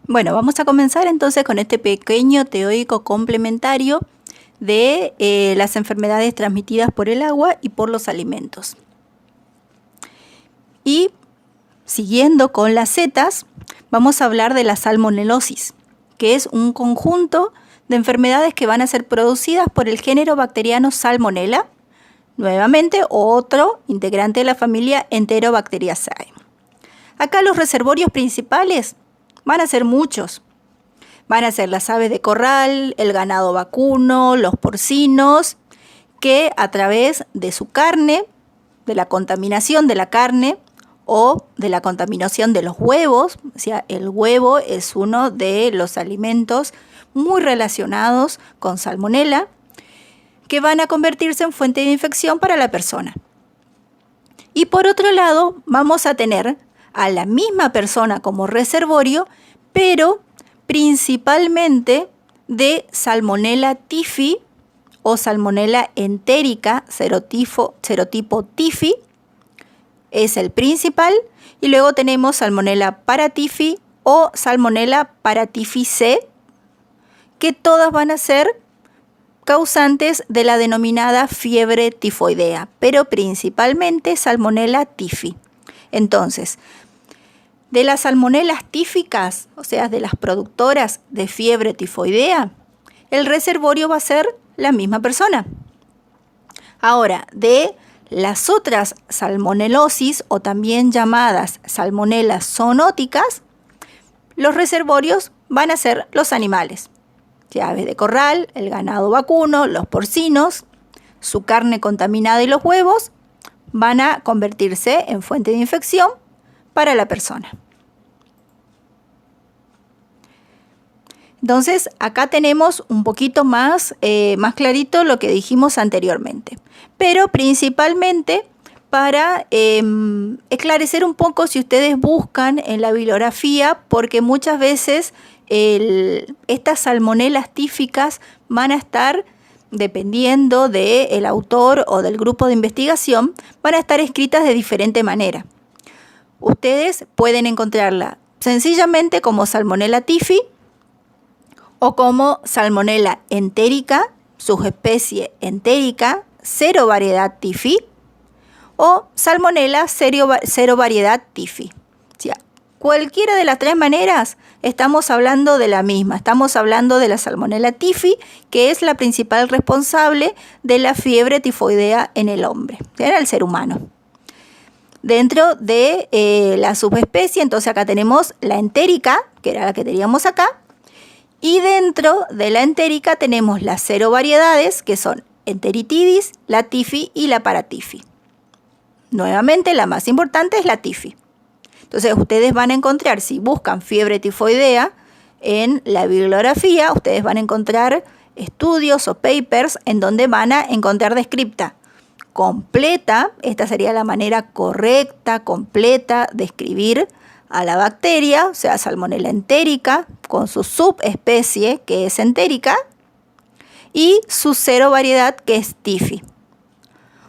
Bueno, vamos a comenzar entonces con este pequeño teórico complementario de las enfermedades transmitidas por el agua y por los alimentos. Y siguiendo con las zetas, vamos a hablar de la salmonelosis, que es un conjunto de enfermedades que van a ser producidas por el género bacteriano Salmonella, nuevamente otro integrante de la familia Enterobacteriaceae. Acá los reservorios principales van a ser muchos. Van a ser las aves de corral, el ganado vacuno, los porcinos, que a través de su carne, de la contaminación de la carne o de la contaminación de los huevos, o sea, el huevo es uno de los alimentos muy relacionados con salmonela, que van a convertirse en fuente de infección para la persona. Y por otro lado, vamos a tener a la misma persona como reservorio, pero principalmente de Salmonella typhi o Salmonella entérica, serotipo typhi, es el principal, y luego tenemos Salmonella paratyphi o Salmonella paratyphi-C, que todas van a ser causantes de la denominada fiebre tifoidea, pero principalmente Salmonella typhi. Entonces, de las salmonelas tíficas, o sea, de las productoras de fiebre tifoidea, el reservorio va a ser la misma persona. Ahora, de las otras salmonelosis, o también llamadas salmonelas zoonóticas, los reservorios van a ser los animales. Aves de corral, el ganado vacuno, los porcinos, su carne contaminada y los huevos van a convertirse en fuente de infección para la persona. Entonces, acá tenemos un poquito más clarito lo que dijimos anteriormente, pero principalmente para esclarecer un poco si ustedes buscan en la bibliografía, porque muchas veces estas salmonelas tíficas van a estar, dependiendo del autor o del grupo de investigación, van a estar escritas de diferente manera. Ustedes pueden encontrarla sencillamente como Salmonella typhi o como Salmonella entérica, subespecie entérica, serovariedad typhi, o Salmonella serovariedad typhi. O sea, cualquiera de las tres maneras estamos hablando de la misma. Estamos hablando de la Salmonella typhi, que es la principal responsable de la fiebre tifoidea en el hombre, en el ser humano. Dentro de la subespecie, entonces acá tenemos la entérica, que era la que teníamos acá, y dentro de la entérica tenemos las serovariedades, que son Enteritidis, la typhi y la paratyphi. Nuevamente, la más importante es la typhi. Entonces, ustedes van a encontrar, si buscan fiebre tifoidea en la bibliografía, ustedes van a encontrar estudios o papers en donde van a encontrar descripta completa. Esta sería la manera correcta, completa de escribir a la bacteria, o sea, Salmonella entérica, con su subespecie, que es entérica, y su serovariedad, que es typhi.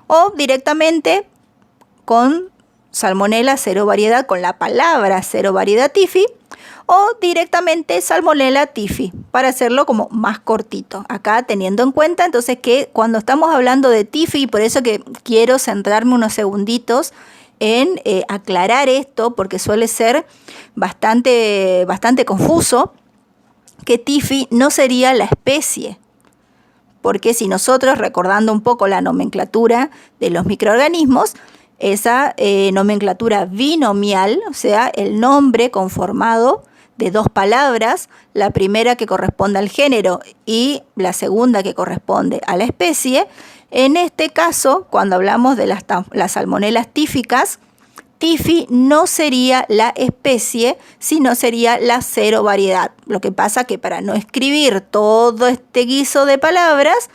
O directamente con Salmonella serovariedad, con la palabra serovariedad typhi, o directamente Salmonella typhi, para hacerlo como más cortito. Acá teniendo en cuenta entonces que cuando estamos hablando de typhi, por eso que quiero centrarme unos segunditos en aclarar esto, porque suele ser bastante confuso, que typhi no sería la especie, porque si nosotros, recordando un poco la nomenclatura de los microorganismos, esa nomenclatura binomial, o sea, el nombre conformado de dos palabras, la primera que corresponde al género y la segunda que corresponde a la especie. En este caso, cuando hablamos de las salmonelas tíficas, typhi no sería la especie, sino sería la serovariedad. Lo que pasa que para no escribir todo este guiso de palabras,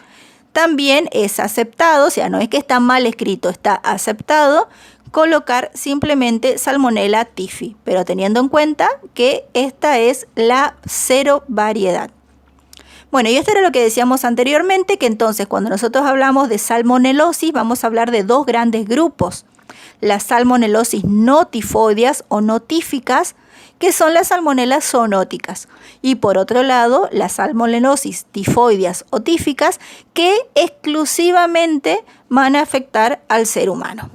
también es aceptado, o sea, no es que está mal escrito, está aceptado colocar simplemente Salmonella typhi, pero teniendo en cuenta que esta es la serovariedad. Bueno, y esto era lo que decíamos anteriormente, que entonces cuando nosotros hablamos de salmonelosis vamos a hablar de dos grandes grupos. Las salmonelosis no tifoideas o no tíficas, que son las salmonelas zoonóticas. Y por otro lado, las salmonellosis tifoideas o tíficas, que exclusivamente van a afectar al ser humano.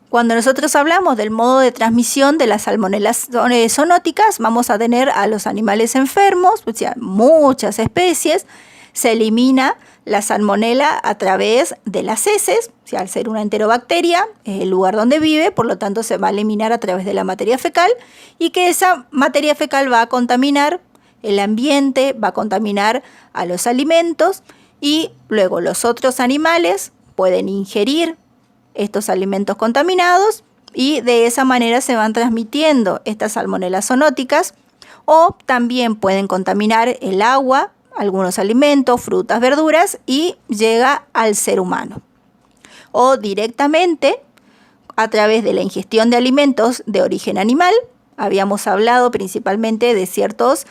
Cuando nosotros hablamos del modo de transmisión de las salmonelas zoonóticas, vamos a tener a los animales enfermos, o sea, muchas especies. Se elimina la salmonela a través de las heces, o sea, al ser una enterobacteria, es el lugar donde vive, por lo tanto se va a eliminar a través de la materia fecal, y que esa materia fecal va a contaminar el ambiente, va a contaminar a los alimentos, y luego los otros animales pueden ingerir estos alimentos contaminados y de esa manera se van transmitiendo estas salmonelas zoonóticas, o también pueden contaminar el agua, algunos alimentos, frutas, verduras, y llega al ser humano. O directamente a través de la ingestión de alimentos de origen animal. Habíamos hablado principalmente de ciertos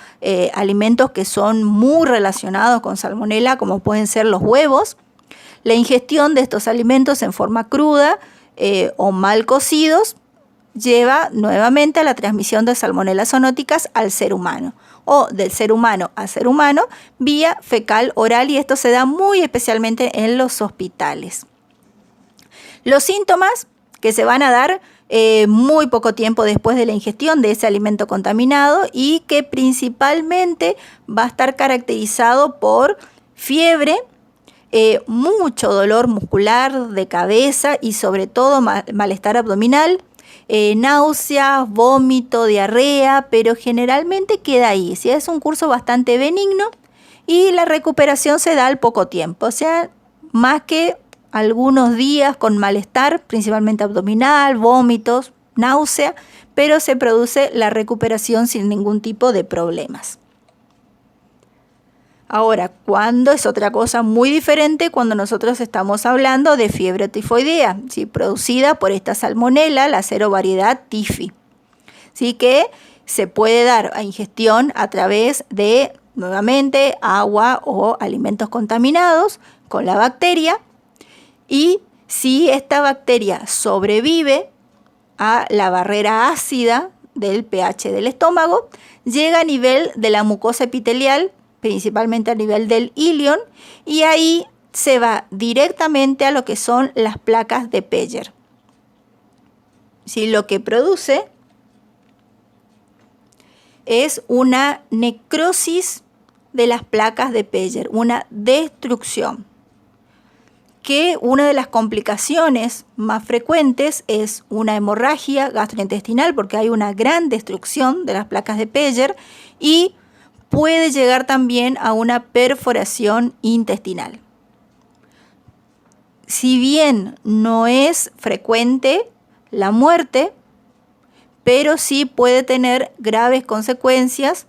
alimentos que son muy relacionados con salmonela, como pueden ser los huevos. La ingestión de estos alimentos en forma cruda o mal cocidos lleva nuevamente a la transmisión de salmonelas zoonóticas al ser humano, o del ser humano a ser humano vía fecal oral, y esto se da muy especialmente en los hospitales. Los síntomas que se van a dar muy poco tiempo después de la ingestión de ese alimento contaminado, y que principalmente va a estar caracterizado por fiebre, mucho dolor muscular de cabeza y sobre todo malestar abdominal, náuseas, vómito, diarrea, pero generalmente queda ahí. ¿Sí? Es un curso bastante benigno y la recuperación se da al poco tiempo, o sea, más que algunos días con malestar, principalmente abdominal, vómitos, náusea, pero se produce la recuperación sin ningún tipo de problemas. Ahora, ¿cuándo? Es otra cosa muy diferente cuando nosotros estamos hablando de fiebre tifoidea, ¿sí? Producida por esta salmonela, la serovariedad tifi. Así que se puede dar a ingestión a través de, nuevamente, agua o alimentos contaminados con la bacteria, y si esta bacteria sobrevive a la barrera ácida del pH del estómago, llega a nivel de la mucosa epitelial, principalmente a nivel del ilion, y ahí se va directamente a lo que son las placas de Peyer. ¿Sí? Lo que produce es una necrosis de las placas de Peyer, una destrucción, que una de las complicaciones más frecuentes es una hemorragia gastrointestinal, porque hay una gran destrucción de las placas de Peyer, y puede llegar también a una perforación intestinal. Si bien no es frecuente la muerte, pero sí puede tener graves consecuencias,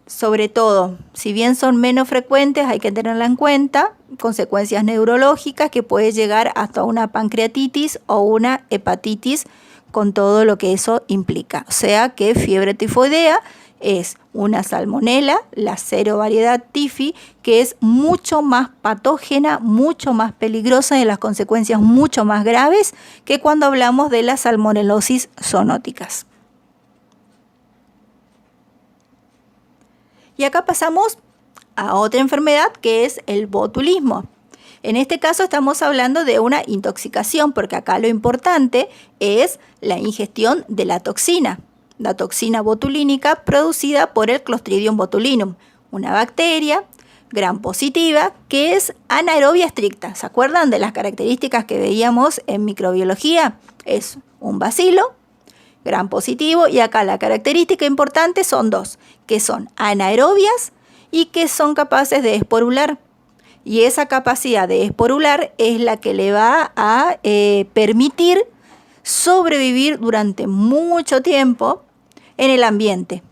sobre todo, si bien son menos frecuentes, hay que tenerla en cuenta, consecuencias neurológicas que puede llegar hasta una pancreatitis o una hepatitis, con todo lo que eso implica. O sea que fiebre tifoidea es una salmonela, la serovariedad tifi, que es mucho más patógena, mucho más peligrosa y las consecuencias mucho más graves que cuando hablamos de las salmonellosis zoonóticas. Y acá pasamos a otra enfermedad, que es el botulismo. En este caso estamos hablando de una intoxicación, porque acá lo importante es la ingestión de la toxina botulínica producida por el Clostridium botulinum, una bacteria gram positiva que es anaerobia estricta. ¿Se acuerdan de las características que veíamos en microbiología? Es un bacilo gram positivo, y acá la característica importante son dos, que son anaerobias y que son capaces de esporular. Y esa capacidad de esporular es la que le va a permitir sobrevivir durante mucho tiempo en el ambiente,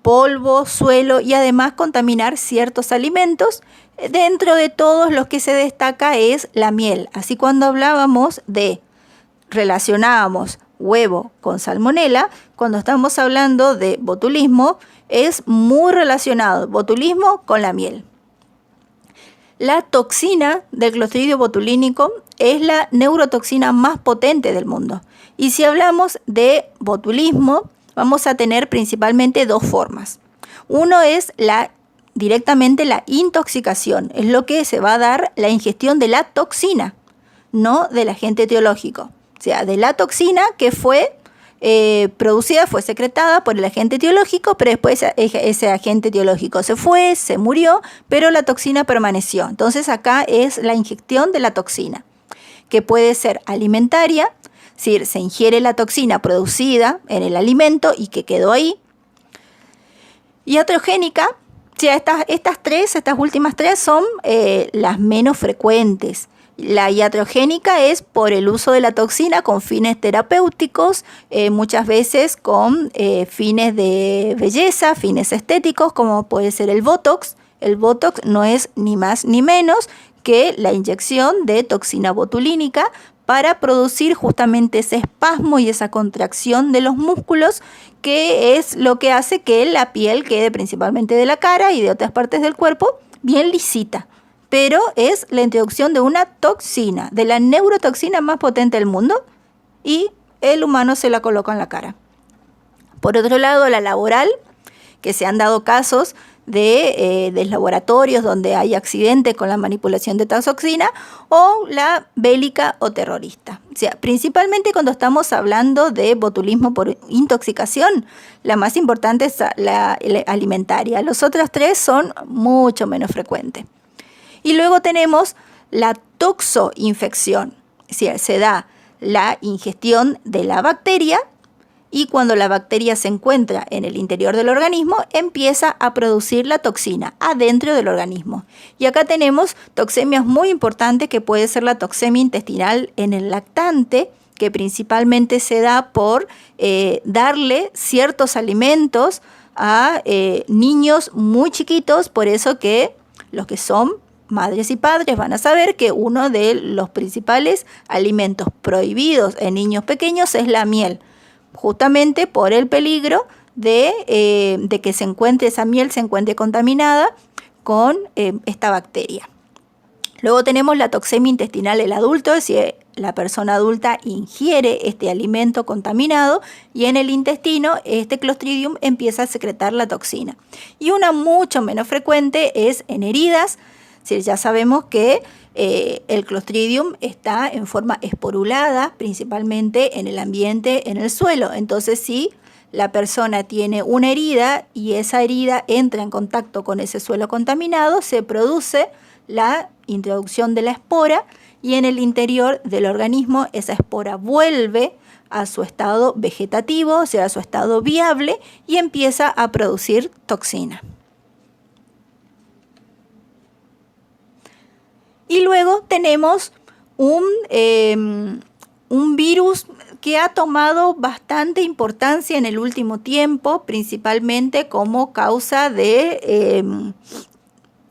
polvo, suelo, y además contaminar ciertos alimentos. Dentro de todos los que se destaca es la miel. Así, cuando relacionábamos huevo con salmonela, cuando estamos hablando de botulismo, es muy relacionado botulismo con la miel. La toxina del Clostridio botulínico es la neurotoxina más potente del mundo. Y si hablamos de botulismo, vamos a tener principalmente dos formas. Uno es directamente la intoxicación, es lo que se va a dar la ingestión de la toxina, no del agente etiológico. O sea, de la toxina que fue producida, fue secretada por el agente etiológico, pero después ese agente etiológico se fue, se murió, pero la toxina permaneció. Entonces acá es la ingestión de la toxina, que puede ser alimentaria, es decir, se ingiere la toxina producida en el alimento y que quedó ahí. Iatrogénica, o sea, estas últimas tres son las menos frecuentes. La iatrogénica es por el uso de la toxina con fines terapéuticos, muchas veces con fines de belleza, fines estéticos, como puede ser el Botox. El Botox no es ni más ni menos que la inyección de toxina botulínica para producir justamente ese espasmo y esa contracción de los músculos, que es lo que hace que la piel quede principalmente de la cara y de otras partes del cuerpo bien lisita. Pero es la introducción de una toxina, de la neurotoxina más potente del mundo, y el humano se la coloca en la cara. Por otro lado, la laboral, que se han dado casos de laboratorios donde hay accidentes con la manipulación de toxina, o la bélica o terrorista. O sea, principalmente cuando estamos hablando de botulismo por intoxicación, la más importante es la alimentaria. Los otros tres son mucho menos frecuentes. Y luego tenemos la toxoinfección, es decir, se da la ingestión de la bacteria y cuando la bacteria se encuentra en el interior del organismo, empieza a producir la toxina adentro del organismo. Y acá tenemos toxemias muy importantes, que puede ser la toxemia intestinal en el lactante, que principalmente se da por darle ciertos alimentos a niños muy chiquitos, por eso que los que son madres y padres van a saber que uno de los principales alimentos prohibidos en niños pequeños es la miel, justamente por el peligro de que esa miel se encuentre contaminada con esta bacteria. Luego tenemos la toxemia intestinal del adulto, es decir, la persona adulta ingiere este alimento contaminado y en el intestino este Clostridium empieza a secretar la toxina. Y una mucho menos frecuente es en heridas. Sí, ya sabemos que el Clostridium está en forma esporulada, principalmente en el ambiente, en el suelo. Entonces, si la persona tiene una herida y esa herida entra en contacto con ese suelo contaminado, se produce la introducción de la espora y en el interior del organismo esa espora vuelve a su estado vegetativo, o sea, a su estado viable, y empieza a producir toxina. Y luego tenemos un virus que ha tomado bastante importancia en el último tiempo, principalmente como causa de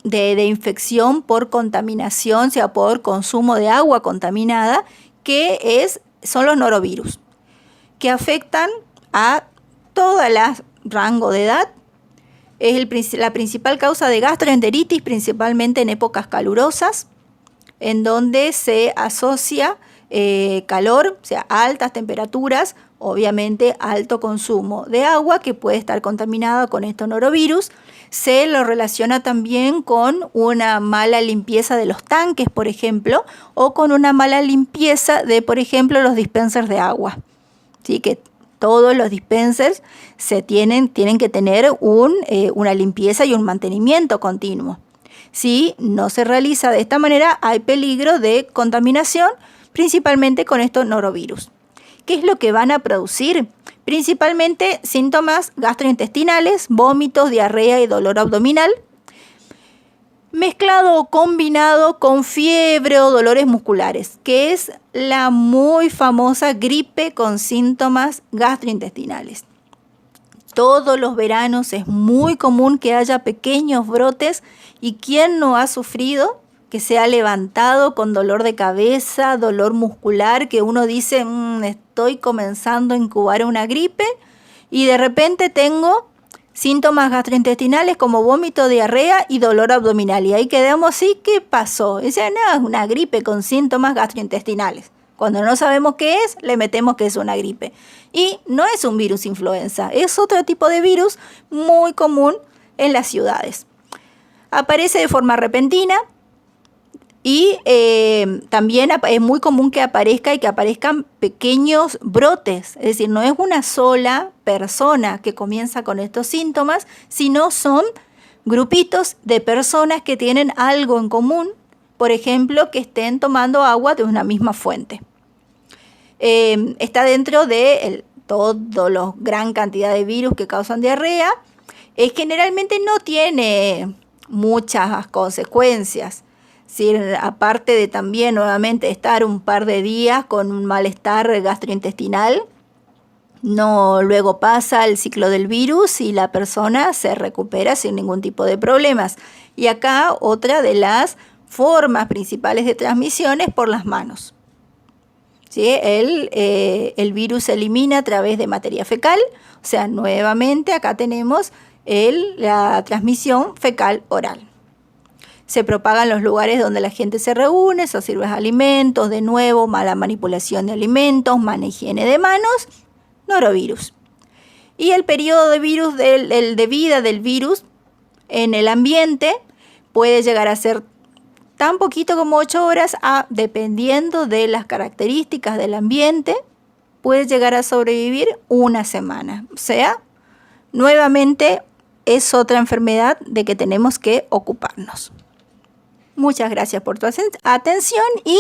infección por contaminación, o sea, por consumo de agua contaminada, que son los norovirus, que afectan a todo el rango de edad. Es la principal causa de gastroenteritis, principalmente en épocas calurosas, en donde se asocia calor, o sea, altas temperaturas, obviamente alto consumo de agua que puede estar contaminada con estos norovirus. Se lo relaciona también con una mala limpieza de los tanques, por ejemplo, o con una mala limpieza de, por ejemplo, los dispensers de agua. Así que todos los dispensers tienen que tener una limpieza y un mantenimiento continuo. Si no se realiza de esta manera, hay peligro de contaminación, principalmente con estos norovirus. ¿Qué es lo que van a producir? Principalmente síntomas gastrointestinales, vómitos, diarrea y dolor abdominal, mezclado o combinado con fiebre o dolores musculares, que es la muy famosa gripe con síntomas gastrointestinales. Todos los veranos es muy común que haya pequeños brotes, y ¿quién no ha sufrido que se ha levantado con dolor de cabeza, dolor muscular, que uno dice, estoy comenzando a incubar una gripe, y de repente tengo síntomas gastrointestinales como vómito, diarrea y dolor abdominal. Y ahí quedamos, ¿sí? ¿Qué pasó? Dice, no, es una gripe con síntomas gastrointestinales. Cuando no sabemos qué es, le metemos que es una gripe. Y no es un virus influenza, es otro tipo de virus muy común en las ciudades. Aparece de forma repentina y también es muy común que aparezca y que aparezcan pequeños brotes. Es decir, no es una sola persona que comienza con estos síntomas, sino son grupitos de personas que tienen algo en común. Por ejemplo, que estén tomando agua de una misma fuente. Está dentro de toda la gran cantidad de virus que causan diarrea. Generalmente no tiene muchas consecuencias. ¿Sí? Aparte de también nuevamente estar un par de días con un malestar gastrointestinal, no luego pasa el ciclo del virus y la persona se recupera sin ningún tipo de problemas. Y acá otra de las formas principales de transmisión es por las manos. ¿Sí? El virus se elimina a través de materia fecal, o sea, nuevamente acá tenemos la transmisión fecal oral. Se propaga en los lugares donde la gente se reúne, se sirven alimentos, de nuevo, mala manipulación de alimentos, mala higiene de manos, norovirus. Y el periodo de vida del virus en el ambiente puede llegar a ser tan poquito como 8 horas, dependiendo de las características del ambiente, puede llegar a sobrevivir una semana. O sea, nuevamente es otra enfermedad de que tenemos que ocuparnos. Muchas gracias por tu atención y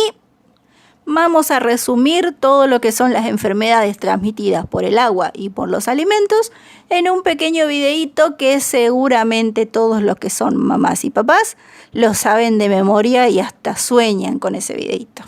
vamos a resumir todo lo que son las enfermedades transmitidas por el agua y por los alimentos en un pequeño videíto que seguramente todos los que son mamás y papás lo saben de memoria y hasta sueñan con ese videíto.